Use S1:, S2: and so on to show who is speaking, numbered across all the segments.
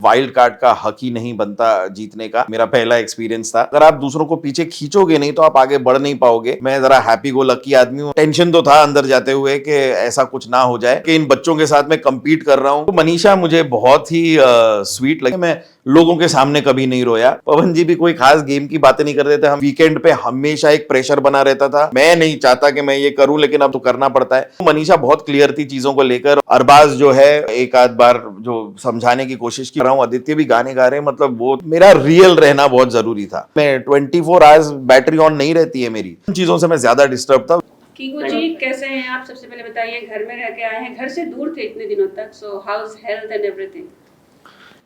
S1: Wild card का हक ही नहीं बनता जीतने का। मेरा पहला एक्सपीरियंस था। अगर आप दूसरों को पीछे खींचोगे नहीं तो आप आगे बढ़ नहीं पाओगे। मैं जरा हैप्पी गो लकी आदमी हूँ। टेंशन तो था अंदर जाते हुए कि ऐसा कुछ ना हो जाए कि इन बच्चों के साथ मैं compete कर रहा हूँ। तो मनीषा मुझे बहुत ही स्वीट लगी। मैं लोगों के सामने कभी नहीं रोया। पवन जी भी कोई खास गेम की बातें नहीं करते थे। हम वीकेंड पे हमेशा एक प्रेशर बना रहता था। मैं नहीं चाहता कि मैं ये करूं, लेकिन अब तो करना पड़ता है। मनीषा बहुत क्लियर थी चीजों को लेकर। अरबाज जो है एक आध बार जो समझाने की कोशिश की रहा हूँ, आदित्य भी गाने गा रहे हैं, मतलब वो मेरा रियल रहना बहुत जरूरी था। मैं 24 आवर्स बैटरी ऑन नहीं रहती है मेरी। उन चीजों से मैं ज्यादा डिस्टर्ब था।
S2: कीकू जी कैसे हैं आप? सबसे पहले बताइए, घर में रह के आए हैं, घर से दूर थे इतने दिनों तक, so how is health and everything?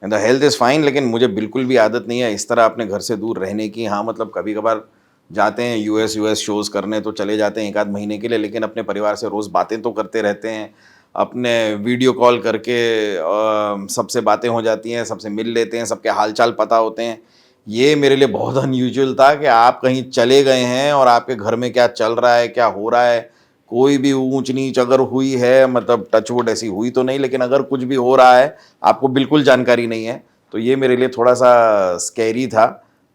S1: The health is fine, लेकिन मुझे बिल्कुल भी आदत नहीं है इस तरह अपने घर से दूर रहने की। हाँ, मतलब कभी कभार जाते हैं यूएस शोज करने तो चले जाते हैं एक आध महीने के लिए, लेकिन अपने परिवार से रोज बातें तो करते रहते हैं। अपने वीडियो कॉल करके सबसे बातें हो जाती हैं, सबसे मिल लेते हैं, सबके हालचाल पता होते हैं। ये मेरे लिए बहुत अनयूजुअल था कि आप कहीं चले गए हैं और आपके घर में क्या चल रहा है, क्या हो रहा है, कोई भी ऊंच नीच अगर हुई है, मतलब टचवुड ऐसी हुई तो नहीं, लेकिन अगर कुछ भी हो रहा है आपको बिल्कुल जानकारी नहीं है, तो ये मेरे लिए थोड़ा सा स्कैरी था।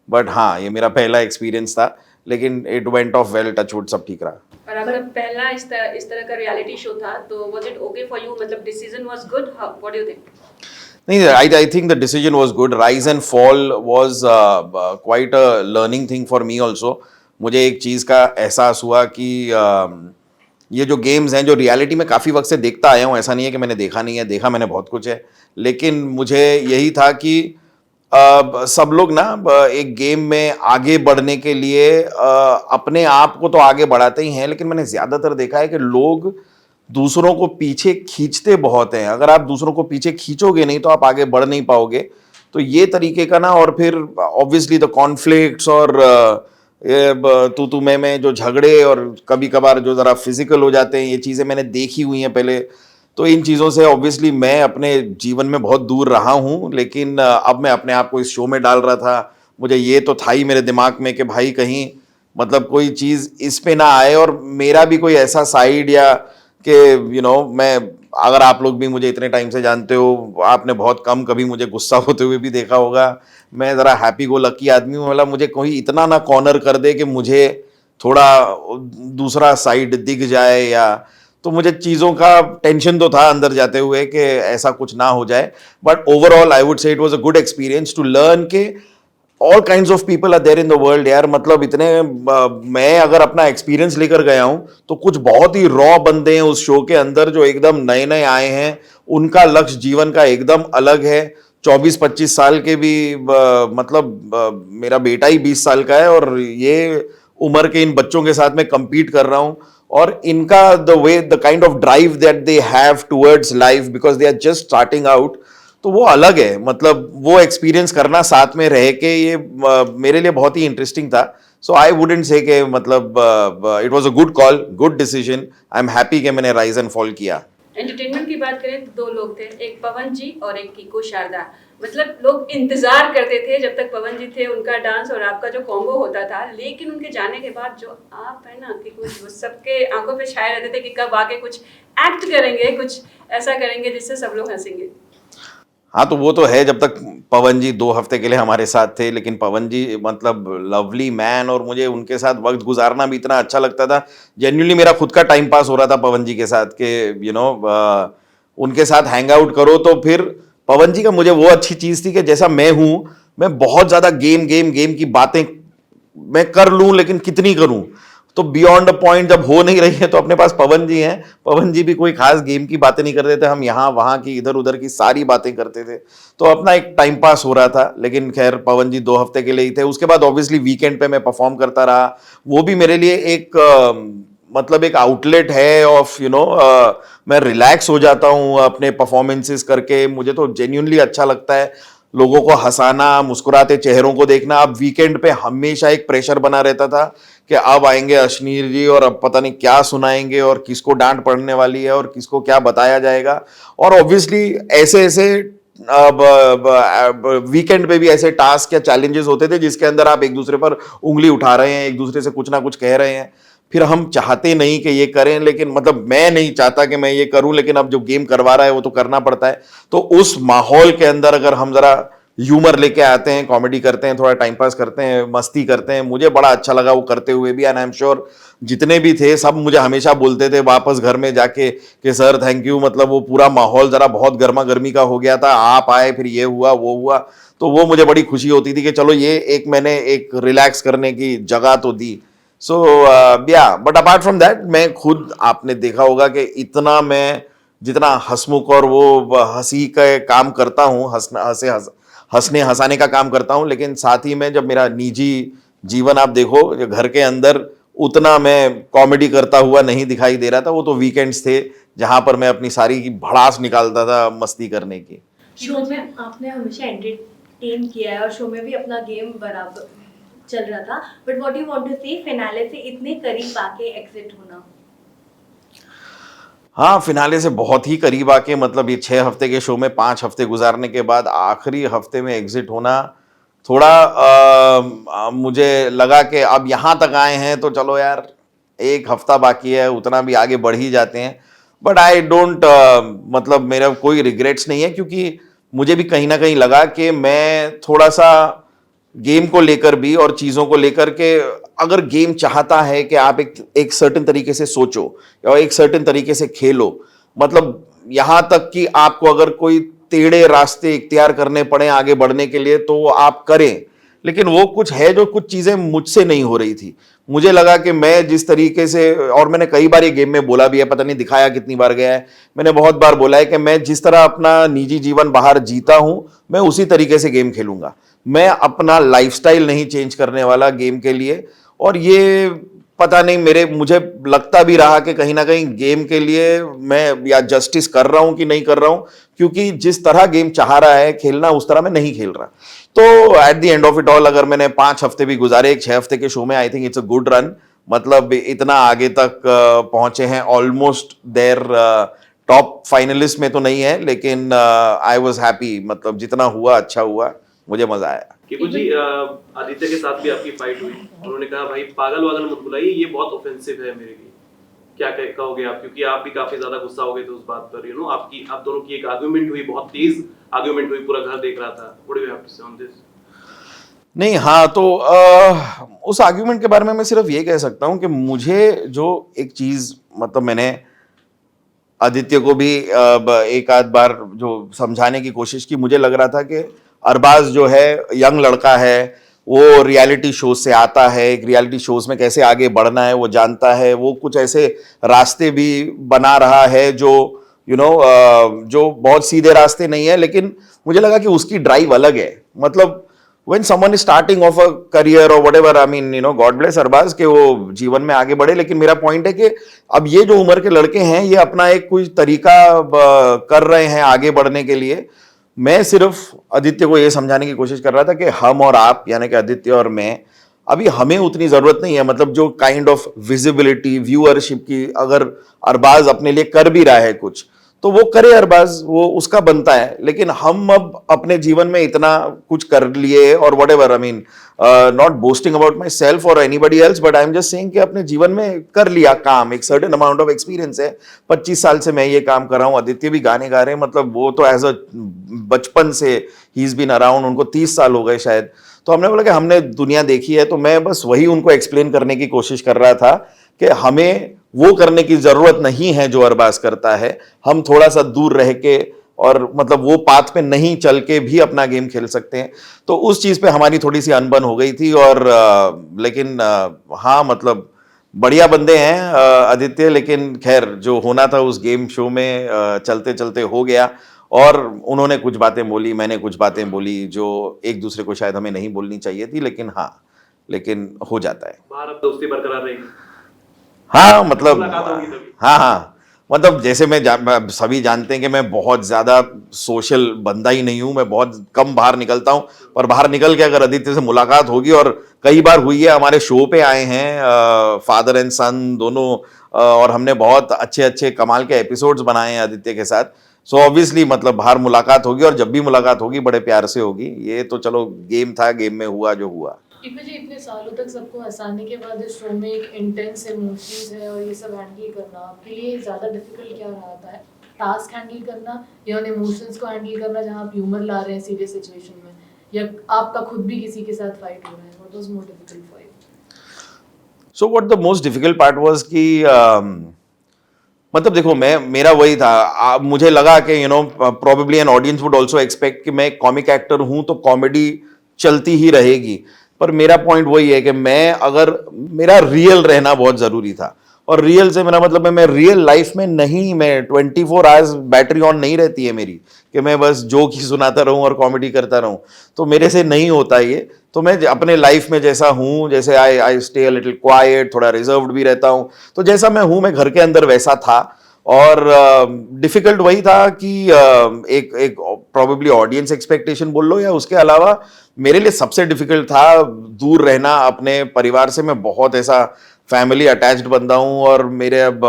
S1: बट हाँ, ये मेरा पहला एक्सपीरियंस था, लेकिन it went off well, touch wood सब ठीक रहा।
S2: और आपका पहला इस तरह का रियलिटी शो था, तो was it okay for you? मतलब decision was good? What do you think?
S1: नहीं, I think the decision was good. Rise and fall was quite a learning thing for me also. मुझे एक चीज़ का एहसास हुआ कि ये जो गेम्स हैं, जो रियलिटी में काफ़ी वक्त से देखता आया हूँ, ऐसा नहीं है कि मैंने देखा नहीं है, देखा मैंने बहुत कुछ है, लेकिन मुझे यही था कि सब लोग ना एक गेम में आगे बढ़ने के लिए अपने आप को तो आगे बढ़ाते ही हैं, लेकिन मैंने ज़्यादातर देखा है कि लोग दूसरों को पीछे खींचते बहुत हैं। अगर आप दूसरों को पीछे खींचोगे नहीं तो आप आगे बढ़ नहीं पाओगे। तो ये तरीके का ना, और फिर ऑब्वियसली द कॉन्फ्लिक्ट्स और ये तू मैं जो झगड़े और कभी कभार जो ज़रा फिजिकल हो जाते हैं, ये चीज़ें मैंने देखी हुई हैं पहले। तो इन चीज़ों से ऑब्वियसली मैं अपने जीवन में बहुत दूर रहा हूँ, लेकिन अब मैं अपने आप को इस शो में डाल रहा था। मुझे ये तो था ही मेरे दिमाग में कि भाई कहीं मतलब कोई चीज़ इस पे ना आए और मेरा भी कोई ऐसा साइड, या कि मैं, अगर आप लोग भी मुझे इतने टाइम से जानते हो, आपने बहुत कम कभी मुझे गुस्सा होते हुए भी देखा होगा। मैं ज़रा हैप्पी गो लकी आदमी हूँ। मतलब मुझे कोई इतना ना कॉर्नर कर दे कि मुझे थोड़ा दूसरा साइड दिख जाए, या तो मुझे चीज़ों का टेंशन तो था अंदर जाते हुए कि ऐसा कुछ ना हो जाए। But overall I would say it was a good experience to learn के all kinds of people are there in the world यार। मतलब इतने मैं अगर अपना एक्सपीरियंस लेकर गया हूं तो कुछ बहुत ही रॉ बंदे हैं उस शो के अंदर जो एकदम नए नए आए हैं। उनका लक्ष्य जीवन का एकदम अलग है। 24-25 साल के भी मतलब मेरा बेटा ही 20 साल का है, और ये उम्र के इन बच्चों के साथ मैं compete कर रहा हूं। और इनका the kind of drive that they have towards life, because they are just starting out, तो वो अलग है। मतलब वो एक्सपीरियंस करना साथ में रह के, ये मेरे लिए बहुत ही इंटरेस्टिंग था। सो आई वुडेंट से कि मतलब it was a good call, good decision. I am happy कि मैंने राइज एंड फॉल किया।
S2: एंटरटेनमेंट की बात करें तो दो लोग थे, एक पवन जी और एक कीकू शारदा। मतलब लोग इंतजार करते थे जब तक पवन जी थे, उनका डांस और आपका जो कॉम्बो होता था, लेकिन उनके जाने के बाद जो आप है ना कीकू जी, वो सबके आंखों पे छाए रहते थे कि कब आके कुछ एक्ट करेंगे, कुछ ऐसा करेंगे जिससे सब लोग हंसेंगे।
S1: हाँ, तो वो तो है। जब तक पवन जी 2 हफ्ते के लिए हमारे साथ थे, लेकिन पवन जी मतलब लवली मैन, और मुझे उनके साथ वक्त गुजारना भी इतना अच्छा लगता था। जेन्युइनली मेरा खुद का टाइम पास हो रहा था पवन जी के साथ के, उनके साथ हैंग आउट करो तो फिर पवन जी का मुझे वो अच्छी चीज़ थी कि जैसा मैं हूँ, मैं बहुत ज़्यादा गेम गेम गेम की बातें मैं कर लूँ, लेकिन कितनी करूँ, तो बियॉन्ड अ पॉइंट जब हो नहीं रही है तो अपने पास पवन जी हैं। पवन जी भी कोई खास गेम की बातें नहीं करते थे, हम यहाँ वहाँ की इधर उधर की सारी बातें करते थे, तो अपना एक टाइम पास हो रहा था। लेकिन खैर पवन जी 2 हफ्ते के लिए ही थे। उसके बाद ऑब्वियसली वीकेंड पे मैं परफॉर्म करता रहा। वो भी मेरे लिए एक मतलब एक आउटलेट है ऑफ मैं रिलैक्स हो जाता हूँ अपने परफॉर्मेंसेस करके। मुझे तो जेन्युइनली अच्छा लगता है लोगों को हंसाना, मुस्कुराते चेहरों को देखना। अब वीकेंड पे हमेशा एक प्रेशर बना रहता था कि अब आएंगे अश्नीर जी और अब पता नहीं क्या सुनाएंगे, और किसको डांट पड़ने वाली है, और किसको क्या बताया जाएगा। और ऑब्वियसली ऐसे ऐसे अब वीकेंड पे भी ऐसे टास्क या चैलेंजेस होते थे जिसके अंदर आप एक दूसरे पर उंगली उठा रहे हैं, एक दूसरे से कुछ ना कुछ कह रहे हैं। फिर हम चाहते नहीं कि ये करें, लेकिन मतलब मैं नहीं चाहता कि मैं ये करूं, लेकिन अब जो गेम करवा रहा है वो तो करना पड़ता है। तो उस माहौल के अंदर अगर हम जरा ह्यूमर लेके आते हैं, कॉमेडी करते हैं, थोड़ा टाइम पास करते हैं, मस्ती करते हैं, मुझे बड़ा अच्छा लगा वो करते हुए भी। एंड आई एम श्योर जितने भी थे सब मुझे हमेशा बोलते थे वापस घर में जाके कि सर थैंक यू, मतलब वो पूरा माहौल जरा बहुत गर्मा गर्मी का हो गया था, आप आए, फिर ये हुआ वो हुआ, तो वो मुझे बड़ी खुशी होती थी कि चलो ये एक मैंने एक रिलैक्स करने की जगह तो दी। सो या बट अपार्ट फ्रॉम दैट, मैं खुद, आपने देखा होगा कि इतना मैं जितना हंसमुख और वो हंसी का काम करता हूँ, हंसने हंसाने का काम करता हूँ, लेकिन साथ ही में जब मेरा निजी जीवन आप देखो जो घर के अंदर, उतना मैं कॉमेडी करता हुआ नहीं दिखाई दे रहा था। वो तो वीकेंड्स थे जहां पर मैं अपनी सारी की भड़ास निकालता था मस्ती करने की।
S3: शो में आपने हमेशा एंटरटेन किया है और शो में भी अपना गेम बराबर चल रहा था, but what you want to say finale से इतने करीब आके एग्जिट होना?
S1: हाँ, फिनाले से बहुत ही करीब आके, मतलब ये 6 हफ्ते के शो में 5 हफ्ते गुजारने के बाद आखिरी हफ्ते में एग्जिट होना, थोड़ा मुझे लगा कि अब यहाँ तक आए हैं तो चलो यार, 1 हफ्ता बाकी है, उतना भी आगे बढ़ ही जाते हैं। बट आई डोंट, मतलब मेरा कोई रिग्रेट्स नहीं है, क्योंकि मुझे भी कहीं ना कहीं लगा कि मैं थोड़ा सा गेम को लेकर भी और चीज़ों को लेकर के, अगर गेम चाहता है कि आप एक सर्टेन तरीके से सोचो या एक सर्टेन तरीके से खेलो, मतलब यहाँ तक कि आपको अगर कोई टेढ़े रास्ते इख्तियार करने पड़े आगे बढ़ने के लिए तो वो आप करें, लेकिन वो कुछ है जो कुछ चीज़ें मुझसे नहीं हो रही थी। मुझे लगा कि मैं जिस तरीके से, और मैंने कई बार ये गेम में बोला भी है, पता नहीं दिखाया कितनी बार गया है, मैंने बहुत बार बोला है कि मैं जिस तरह अपना निजी जीवन बाहर जीता हूं, मैं उसी तरीके से गेम खेलूंगा। मैं अपना लाइफस्टाइल नहीं चेंज करने वाला गेम के लिए। और ये पता नहीं, मुझे लगता भी रहा कि कहीं ना कहीं गेम के लिए मैं या जस्टिस कर रहा हूं कि नहीं कर रहा हूं, क्योंकि जिस तरह गेम चाह रहा है खेलना उस तरह मैं नहीं खेल रहा। तो at the end of it all, अगर मैंने 5 हफ्ते भी गुजारे एक 6 हफ्ते के शो में, I think it's a good run. मतलब इतना आगे तक पहुंचे हैं, ऑलमोस्ट देयर टॉप फाइनलिस्ट में तो नहीं है, लेकिन आई वॉज हैप्पी, मतलब जितना हुआ अच्छा हुआ, मुझे मजा आया।
S4: कीकू जी, आदित्य के साथ भी आपकी फाइट हुई, उन्होंने कहा भाई पागल वागल मत बुलाइए, ये बहुत ऑफेंसिव है मेरे लिए। क्या कहोगे आप, क्योंकि आप भी काफी ज्यादा गुस्सा हो गए थे उस बात पर, आप दोनों की एक आर्गुमेंट हुई, बहुत तेज आर्गुमेंट हुई, पूरा घर देख रहा था। What do you have to say on this? नहीं,
S1: हाँ, तो उस आर्ग्यूमेंट के बारे में मैं सिर्फ ये कह सकता हूँ कि मुझे जो एक चीज, मतलब मैंने आदित्य को भी एक आध बार जो समझाने की कोशिश की, मुझे लग रहा था कि अरबाज जो है यंग लड़का है, वो रियलिटी शोज से आता है, एक रियलिटी शोज में कैसे आगे बढ़ना है वो जानता है, वो कुछ ऐसे रास्ते भी बना रहा है जो जो बहुत सीधे रास्ते नहीं है, लेकिन मुझे लगा कि उसकी ड्राइव अलग है। मतलब when someone is starting off a career or whatever, I mean, God bless Arbaaz के वो जीवन में आगे बढ़े, लेकिन मेरा पॉइंट है कि अब ये जो उम्र के लड़के हैं, ये अपना एक कुछ तरीका कर रहे हैं आगे बढ़ने के लिए। मैं सिर्फ आदित्य को ये समझाने की कोशिश कर रहा था कि हम और आप, यानी कि आदित्य और मैं, अभी हमें उतनी जरूरत नहीं है। मतलब जो काइंड ऑफ विजिबिलिटी, व्यूअरशिप की अगर अरबाज अपने लिए कर भी रहा है कुछ, तो वो करे अरबाज, वो उसका बनता है। लेकिन हम अब अपने जीवन में इतना कुछ कर लिए, और whatever, I mean not boasting about myself और anybody else, but I am just saying कि अपने जीवन में कर लिया काम, एक सर्टेन अमाउंट ऑफ एक्सपीरियंस है। 25 साल से मैं ये काम कर रहा हूँ, आदित्य भी गाने गा रहे हैं, मतलब वो तो एज अ बचपन से ही इज बीन अराउंड, उनको 30 साल हो गए शायद। तो हमने बोला कि हमने दुनिया देखी है, तो मैं बस वही उनको एक्सप्लेन करने की कोशिश कर रहा था कि हमें वो करने की जरूरत नहीं है जो अरबाज करता है। हम थोड़ा सा दूर रह के, और मतलब वो पाथ पे नहीं चल के भी अपना गेम खेल सकते हैं। तो उस चीज पे हमारी थोड़ी सी अनबन हो गई थी। और लेकिन हाँ, मतलब बढ़िया बंदे हैं आदित्य, लेकिन खैर जो होना था उस गेम शो में चलते चलते हो गया। और उन्होंने कुछ बातें बोली, मैंने कुछ बातें बोली जो एक दूसरे को शायद हमें नहीं बोलनी चाहिए थी, लेकिन हाँ, लेकिन हो जाता है।
S4: बाहर अब दोस्ती बरकरार रहेगी?
S1: हाँ, मतलब
S4: मुलाकात होगी तभी।
S1: हाँ, मतलब जैसे मैं सभी जानते हैं कि मैं बहुत ज्यादा सोशल बंदा ही नहीं हूं, मैं बहुत कम बाहर निकलता हूं। पर बाहर निकल के अगर आदित्य से मुलाकात होगी, और कई बार हुई है, हमारे शो पे आए हैं फादर एंड सन दोनों, और हमने बहुत अच्छे अच्छे कमाल के एपिसोड्स बनाए हैं आदित्य के साथ। सो ऑब्वियसली मतलब बाहर मुलाकात होगी, और जब भी मुलाकात होगी बड़े प्यार से होगी। ये तो चलो गेम था, गेम में हुआ जो हुआ।
S5: पीपू जी, इतने सालों तक सबको हंसाने के बाद इस शो में एक इंटेंस इमोशंस है और ये सब हैंडल करना आपके लिए ज़्यादा डिफिकल्ट क्या रहा था? टास्क हैंडल करना या उन इमोशंस को हैंडल करना जहाँ आप ह्यूमर ला रहे हैं सीरियस सिचुएशन में, या आपका खुद भी किसी के साथ फाइट हो रहा है? What was more difficult for you?
S1: So what the most difficult part was कि मतलब देखो मेरा वही था, मुझे लगा कि probably an audience would also expect कि मैं कॉमिक एक्टर हूं तो कॉमेडी चलती ही रहेगी। पर मेरा पॉइंट वही है कि मेरा रियल रहना बहुत जरूरी था। और रियल से मेरा मतलब है मैं रियल लाइफ में नहीं, मैं 24 आवर्स बैटरी ऑन नहीं रहती है मेरी कि मैं बस जोक ही सुनाता रहूं और कॉमेडी करता रहूं। तो मेरे से नहीं होता ये। तो मैं अपने लाइफ में जैसा हूं, जैसे I stay a little quite, थोड़ा रिजर्व्ड भी रहता हूं, तो जैसा मैं हूं मैं घर के अंदर वैसा था। और डिफिकल्ट वही था कि एक प्रॉबेबली ऑडियंस एक्सपेक्टेशन बोल लो या उसके अलावा मेरे लिए सबसे डिफिकल्ट था दूर रहना अपने परिवार से। मैं बहुत ऐसा फैमिली अटैच्ड बंदा हूं और मेरे अब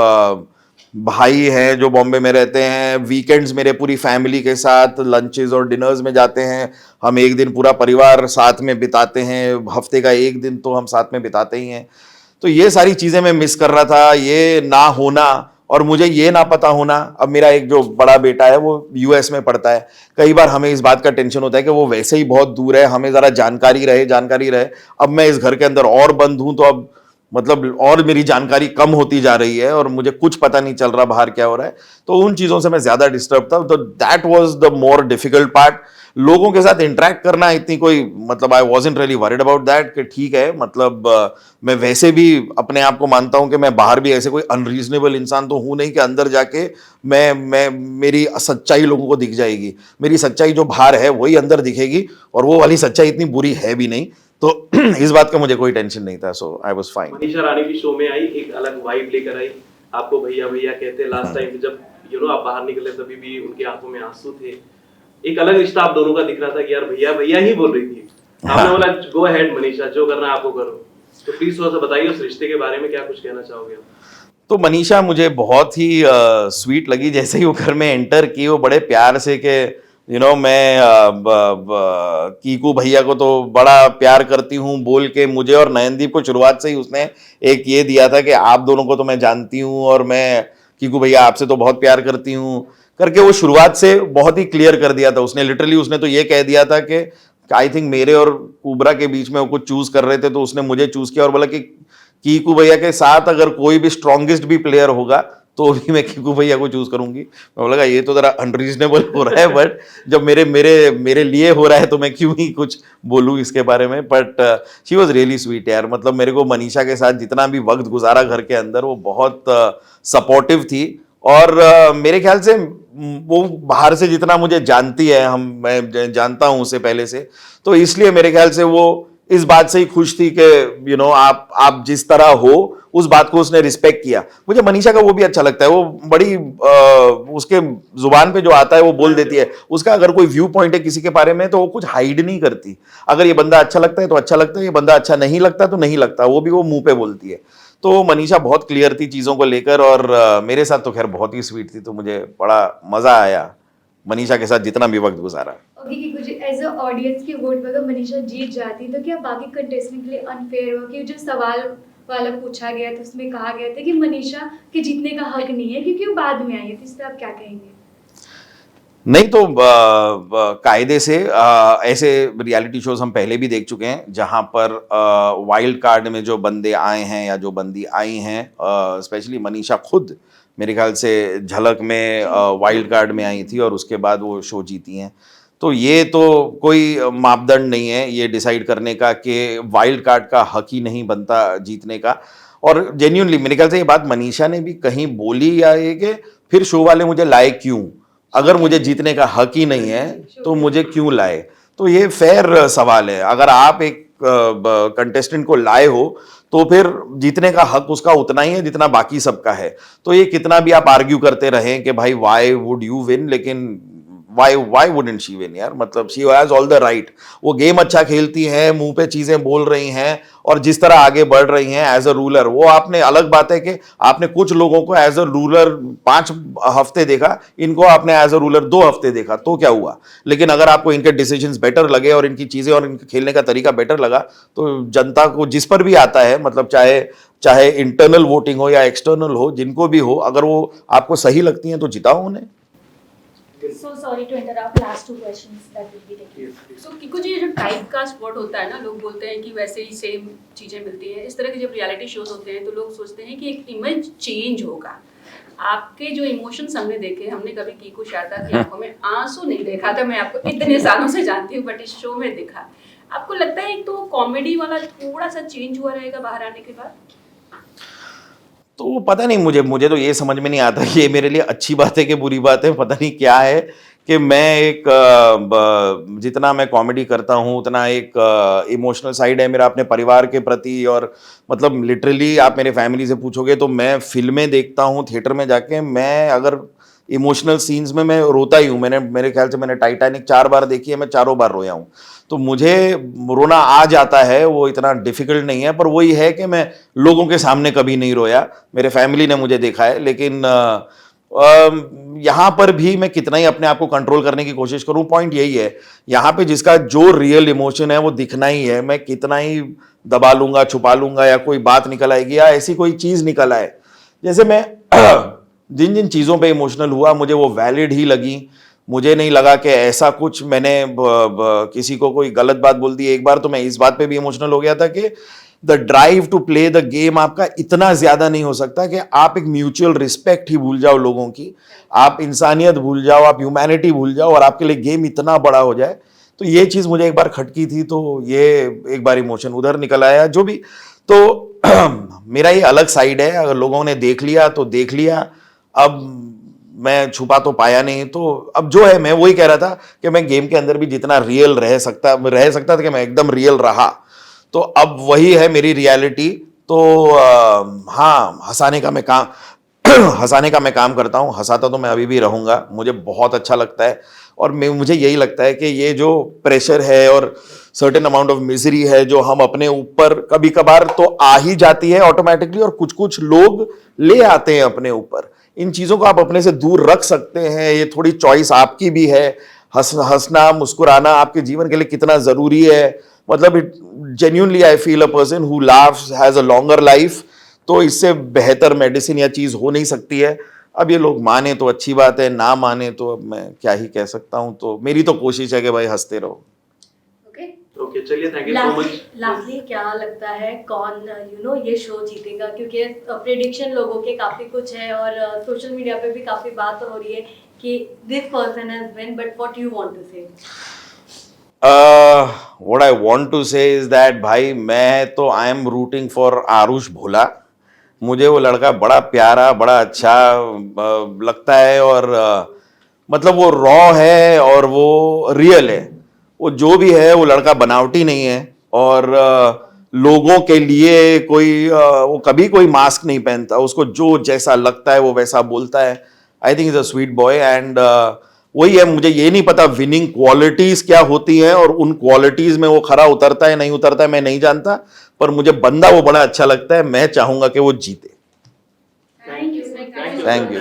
S1: भाई हैं जो बॉम्बे में रहते हैं। वीकेंड्स मेरे पूरी फैमिली के साथ लंचेस और डिनर्स में जाते हैं। हम एक दिन पूरा परिवार साथ में बिताते हैं, हफ्ते का एक दिन तो हम साथ में बिताते ही हैं। तो ये सारी चीजें मैं मिस कर रहा था, ये ना होना और मुझे ये ना पता होना। अब मेरा एक जो बड़ा बेटा है वो यूएस में पढ़ता है, कई बार हमें इस बात का टेंशन होता है कि वो वैसे ही बहुत दूर है, हमें जरा जानकारी रहे। अब मैं इस घर के अंदर और बंद हूं तो अब मतलब और मेरी जानकारी कम होती जा रही है और मुझे कुछ पता नहीं चल रहा बाहर क्या हो रहा है। तो उन चीजों से मैं ज्यादा डिस्टर्ब था। तो that was the more difficult part. लोगों के साथ इंटरेक्ट करना इतनी कोई मतलब I wasn't really worried about that कि ठीक है मतलब मैं वैसे भी अपने आप को मानता हूं कि मैं बाहर भी ऐसे कोई अनरीजनेबल इंसान तो हूं नहीं कि अंदर जाके मैं मेरी सच्चाई लोगों को दिख जाएगी। मेरी सच्चाई जो बाहर है वही अंदर दिखेगी और वो वाली सच्चाई इतनी बुरी है भी नहीं। तो इस बात का मुझे कोई टेंशन नहीं था। सो I was fine.
S4: Manisha Rani भी शो में आई, एक अलग वाइब लेकर आई, आपको भैया भैया कहते। लास्ट टाइम जब आप बाहर निकले तभी भी उनकी आंखों में आंसू थे। एक अलग रिश्ता आप दोनों का दिख रहा था कि यार भैया भैया ही बोल रही थी। आपने बोला गो अहेड मनीषा, जो करना है आपको करो। तो प्लीज थोड़ा सा बताइए उस रिश्ते के बारे में, क्या कुछ कहना चाहोगे आप?
S1: तो मनीषा मुझे बहुत ही स्वीट लगी। जैसे ही वो घर में एंटर की, वो बड़े प्यार से कि मैं कीकू भैया को तो बड़ा प्यार करती हूँ बोल के मुझे और नयनदीप को शुरुआत से ही उसने एक ये दिया था कि आप दोनों को तो मैं जानती हूँ और मैं कीकू भैया आपसे तो बहुत प्यार करती हूँ करके वो शुरुआत से बहुत ही क्लियर कर दिया था उसने। लिटरली उसने तो ये कह दिया था कि आई थिंक मेरे और कुबरा के बीच में वो कुछ चूज कर रहे थे तो उसने मुझे चूज किया और बोला कि कीकू भैया के साथ अगर कोई भी स्ट्रॉन्गेस्ट भी प्लेयर होगा तो भी मैं कीकू भैया को चूज करूंगी। मैं बोला ये तो जरा अनरीजनेबल हो रहा है, बट जब मेरे लिए हो रहा है तो मैं क्यों ही कुछ बोलूं इसके बारे में। But she was really sweet यार। मतलब मेरे को मनीषा के साथ जितना भी वक्त गुजारा घर के अंदर वो बहुत सपोर्टिव थी। और मेरे ख्याल से वो बाहर से जितना मुझे जानती है, मैं जानता हूं उसे पहले से, तो इसलिए मेरे ख्याल से वो इस बात से ही खुश थी कि आप जिस तरह हो उस बात को उसने रिस्पेक्ट किया। मुझे मनीषा का वो भी अच्छा लगता है, वो बड़ी उसके जुबान पे जो आता है वो बोल देती है। उसका अगर कोई व्यू पॉइंट है किसी के बारे में तो वो कुछ हाइड नहीं करती। अगर ये बंदा अच्छा लगता है तो अच्छा लगता है, ये बंदा अच्छा नहीं लगता तो नहीं लगता, वो भी वो मुंह पे बोलती है। तो मनीषा बहुत क्लियर थी चीजों को लेकर और मेरे साथ तो खैर बहुत ही स्वीट थी। तो मुझे बड़ा मजा आया मनीषा के साथ जितना भी वक्त गुजारा।
S3: ओके कि कुछ एज अ ऑडियंस की वोट में अगर मनीषा जीत जाती तो क्या बाकी कंटेस्टेंट के लिए अनफेयर हो कि जो सवाल वाला पूछा गया था उसमें कहा गया था कि मनीषा के जीतने का हक नहीं है क्योंकि वो बाद में आई है, तो इस पर आप क्या कहेंगे?
S1: नहीं तो कायदे से ऐसे रियलिटी शोज हम पहले भी देख चुके हैं जहां पर वाइल्ड कार्ड में जो बंदे आए हैं या जो बंदी आई हैं, स्पेशली मनीषा खुद मेरे ख्याल से झलक में वाइल्ड कार्ड में आई थी और उसके बाद वो शो जीती हैं। तो ये तो कोई मापदंड नहीं है ये डिसाइड करने का कि वाइल्ड कार्ड का हक ही नहीं बनता जीतने का। और जेन्युइनली मेरे ख्याल से ये बात मनीषा ने भी कहीं बोली या ये कि फिर शो वाले मुझे लाए क्यों, अगर मुझे जीतने का हक ही नहीं है तो मुझे क्यों लाए। तो ये फेयर सवाल है। अगर आप एक कंटेस्टेंट को लाए हो तो फिर जीतने का हक उसका उतना ही है जितना बाकी सबका है। तो ये कितना भी आप आर्ग्यू करते रहें कि भाई व्हाई वुड यू विन, लेकिन वाई वुडंट शी विन यार, मतलब she has all the right. वो गेम अच्छा खेलती हैं, मुंह पे चीजें बोल रही हैं और जिस तरह आगे बढ़ रही हैं एज अ रूलर, वो आपने अलग बात है कि आपने कुछ लोगों को एज अ रूलर 5 हफ्ते देखा, इनको आपने एज अ रूलर 2 हफ्ते देखा, तो क्या हुआ? लेकिन अगर आपको इनके डिसीजंस बेटर लगे और इनकी चीजें और इनके खेलने का तरीका बेटर लगा, तो जनता को जिस पर भी आता है, मतलब चाहे चाहे इंटरनल वोटिंग हो या एक्सटर्नल हो, जिनको भी हो, अगर वो आपको सही लगती हैं तो जिताओ उन्हें।
S6: So sorry to interrupt. Last 2 questions that will be taken.
S2: सो किको जी, ये जो टाइप कास्ट वर्ड होता है ना, लोग बोलते हैं कि वैसे ही सेम चीजें मिलती हैं। इस तरह के जब रियलिटी शोज होते हैं तो लोग सोचते हैं कि एक इमेज चेंज होगा। आपके जो इमोशंस हमने देखे, हमने कभी कीकू शारदा की आंखों में आंसू नहीं देखा था, मैं आपको इतने सालों से जानती हूँ, बट इस शो में दिखा। आपको लगता है एक तो कॉमेडी वाला थोड़ा सा चेंज हुआ रहेगा बाहर आने के बाद?
S1: तो पता नहीं, मुझे तो ये समझ में नहीं आता कि ये मेरे लिए अच्छी बात है कि बुरी बात है। पता नहीं क्या है कि मैं एक जितना मैं कॉमेडी करता हूँ उतना एक इमोशनल साइड है मेरा अपने परिवार के प्रति, और मतलब लिटरली आप मेरे फैमिली से पूछोगे तो मैं फिल्में देखता हूँ थिएटर में जाके, मैं अगर इमोशनल सीन्स में मैं रोता ही हूँ। मेरे ख्याल से मैंने टाइटैनिक 4 बार देखी है, मैं चारों बार रोया हूँ। तो मुझे रोना आ जाता है, वो इतना डिफिकल्ट नहीं है, पर वही है कि मैं लोगों के सामने कभी नहीं रोया। मेरे फैमिली ने मुझे देखा है, लेकिन यहाँ पर भी मैं कितना ही अपने आप को कंट्रोल करने की कोशिश करूँ, पॉइंट यही है, यहाँ पे जिसका जो रियल इमोशन है वो दिखना ही है। मैं कितना ही दबा लूंगा, छुपा लूंगा, या कोई बात निकल आएगी या ऐसी कोई चीज़ निकल आए, जैसे मैं जिन जिन चीज़ों पे इमोशनल हुआ मुझे वो वैलिड ही लगी। मुझे नहीं लगा कि ऐसा कुछ मैंने किसी को कोई गलत बात बोल दी। एक बार तो मैं इस बात पे भी इमोशनल हो गया था कि the drive to play the game आपका इतना ज्यादा नहीं हो सकता कि आप एक म्यूचुअल रिस्पेक्ट ही भूल जाओ लोगों की, आप इंसानियत भूल जाओ, आप ह्यूमैनिटी भूल जाओ और आपके लिए गेम इतना बड़ा हो जाए। तो ये चीज़ मुझे एक बार खटकी थी, तो ये एक बार इमोशन उधर निकल आया जो भी। तो मेरा ये अलग साइड है, अगर लोगों ने देख लिया तो देख लिया, अब मैं छुपा तो पाया नहीं। तो अब जो है, मैं वही कह रहा था कि मैं गेम के अंदर भी जितना रियल रह सकता था कि मैं एकदम रियल रहा, तो अब वही है मेरी रियलिटी। तो हाँ, हंसाने का मैं काम करता हूँ, हंसाता तो मैं अभी भी रहूँगा, मुझे बहुत अच्छा लगता है। और मुझे यही लगता है कि ये जो प्रेशर है और सर्टेन अमाउंट ऑफ मिजरी है जो हम अपने ऊपर कभी कभार तो आ ही जाती है ऑटोमेटिकली, और कुछ कुछ लोग ले आते हैं अपने ऊपर, इन चीज़ों को आप अपने से दूर रख सकते हैं। ये थोड़ी चॉइस आपकी भी है। हंसना मुस्कुराना आपके जीवन के लिए कितना ज़रूरी है, मतलब genuinely I feel a person who laughs has a longer life. तो इससे बेहतर मेडिसिन या चीज़ हो नहीं सकती है। अब ये लोग माने तो अच्छी बात है, ना माने तो अब मैं क्या ही कह सकता हूँ। तो मेरी तो कोशिश है कि भाई हंसते रहो।
S4: ओके, चलिए, thank you so much.
S6: Lastly क्या लगता है कौन ये शो जीतेगा? क्योंकि प्रेडिक्शन लोगों के काफी कुछ है और सोशल मीडिया पे भी काफी बात हो रही है कि this person has win, but what you want to say?
S1: What I want to say is that भाई, मैं तो I am rooting for Arush Bhola. मुझे वो लड़का बड़ा प्यारा, बड़ा अच्छा लगता है, और मतलब वो रॉ है और वो रियल है। वो जो भी है वो लड़का बनावटी नहीं है, और लोगों के लिए वो कभी कोई मास्क नहीं पहनता। उसको जो जैसा लगता है वो वैसा बोलता है। I think is a sweet boy, and वही है। मुझे ये नहीं पता विनिंग क्वालिटीज क्या होती हैं और उन क्वालिटीज में वो खरा उतरता है नहीं उतरता है मैं नहीं जानता, पर मुझे बंदा वो बड़ा अच्छा लगता है। मैं चाहूंगा कि वो जीते।
S6: Thank you.
S1: Thank you.